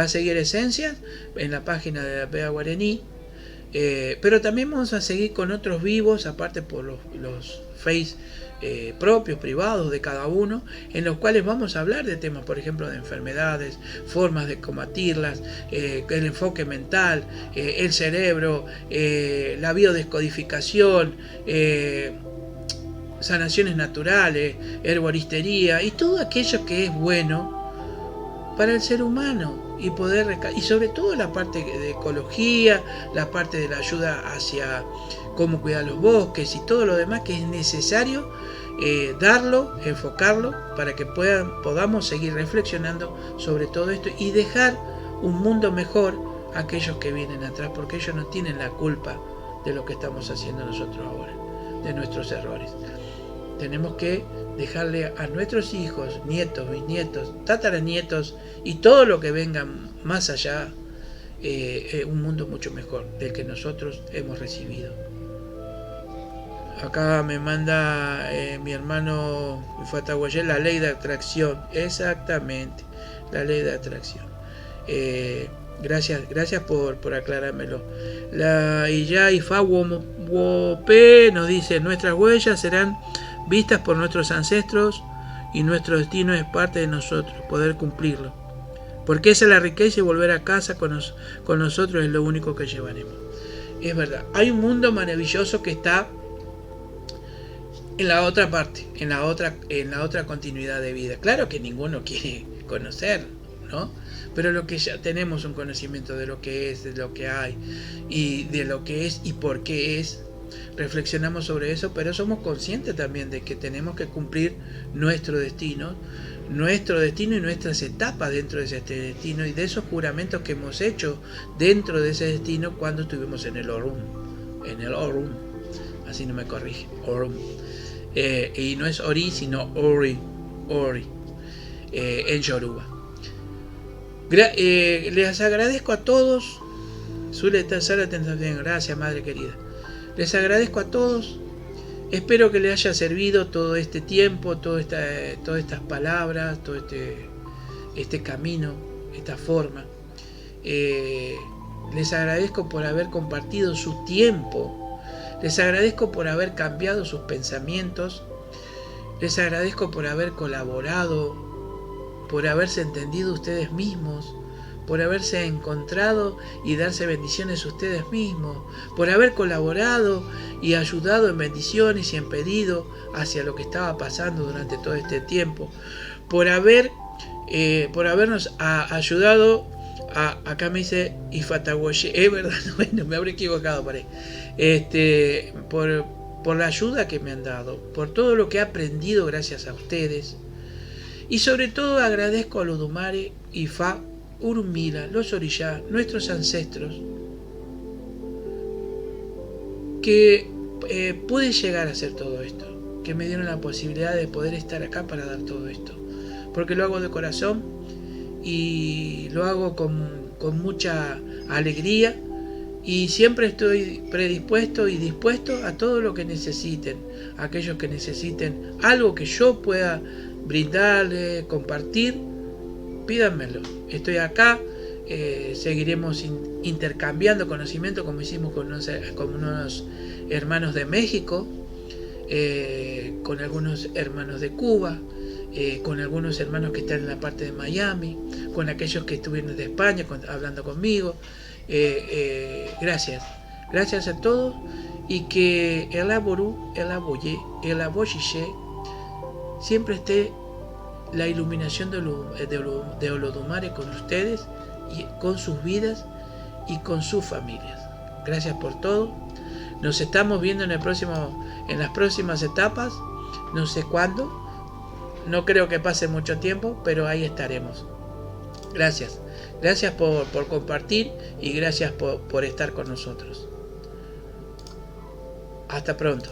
seguir Esencia en la página de la Pega Guaraní, pero también vamos a seguir con otros vivos, aparte por los Face propios, privados de cada uno, en los cuales vamos a hablar de temas, por ejemplo, de enfermedades, formas de combatirlas, el enfoque mental, el cerebro, la biodescodificación, sanaciones naturales, herboristería y todo aquello que es bueno para el ser humano, y sobre todo la parte de ecología, la parte de la ayuda hacia cómo cuidar los bosques y todo lo demás que es necesario enfocarlo para que podamos seguir reflexionando sobre todo esto y dejar un mundo mejor a aquellos que vienen atrás, porque ellos no tienen la culpa de lo que estamos haciendo nosotros ahora, de nuestros errores. Tenemos que dejarle a nuestros hijos, nietos, bisnietos, tataranietos y todo lo que venga más allá, un mundo mucho mejor del que nosotros hemos recibido. Acá me manda mi hermano Fataguayel, la ley de atracción. Exactamente, la ley de atracción. Gracias por aclarármelo. La Iya Ifa Wope nos dice: nuestras huellas serán vistas por nuestros ancestros y nuestro destino es parte de nosotros, poder cumplirlo. Porque esa es la riqueza y volver a casa con nosotros es lo único que llevaremos. Es verdad, hay un mundo maravilloso que está en la otra parte, en la otra continuidad de vida. Claro que ninguno quiere conocer, ¿no? Pero lo que ya tenemos un conocimiento de lo que es, de lo que hay y de lo que es y por qué es. Reflexionamos sobre eso, pero somos conscientes también de que tenemos que cumplir nuestro destino y nuestras etapas dentro de ese destino y de esos juramentos que hemos hecho dentro de ese destino cuando estuvimos en el Orun, así no me corrige, Orun, y no es Ori sino Ori, en Yoruba. Les agradezco a todos. Gracias, madre querida. Les agradezco a todos. Espero que les haya servido todo este tiempo, todas estas palabras, todo este camino, esta forma. Les agradezco por haber compartido su tiempo. Les agradezco por haber cambiado sus pensamientos. Les agradezco por haber colaborado, por haberse entendido ustedes mismos, por haberse encontrado y darse bendiciones ustedes mismos, por haber colaborado y ayudado en bendiciones y en pedido hacia lo que estaba pasando durante todo este tiempo, por habernos ayudado acá me dice Ifatawoye, es verdad, bueno, me habré equivocado por la ayuda que me han dado, por todo lo que he aprendido gracias a ustedes. Y sobre todo agradezco a los Olodumare, Ifá, Urumila, los Orishá, nuestros ancestros, que pude llegar a hacer todo esto, que me dieron la posibilidad de poder estar acá para dar todo esto, porque lo hago de corazón y lo hago con mucha alegría y siempre estoy predispuesto y dispuesto a todo lo que necesiten, aquellos que necesiten algo que yo pueda brindarle, compartir, pídanmelo. Estoy acá, seguiremos intercambiando conocimiento como hicimos con unos hermanos de México, con algunos hermanos de Cuba, con algunos hermanos que están en la parte de Miami, con aquellos que estuvieron de España hablando conmigo. Gracias a todos y que el Aboru, el Aboye, el Aboyiche siempre esté la iluminación de Olodumare con ustedes y con sus vidas y con sus familias. Gracias por todo. Nos estamos viendo en las próximas etapas, no sé cuándo, no creo que pase mucho tiempo, pero ahí estaremos. Gracias por compartir y gracias por estar con nosotros. Hasta pronto.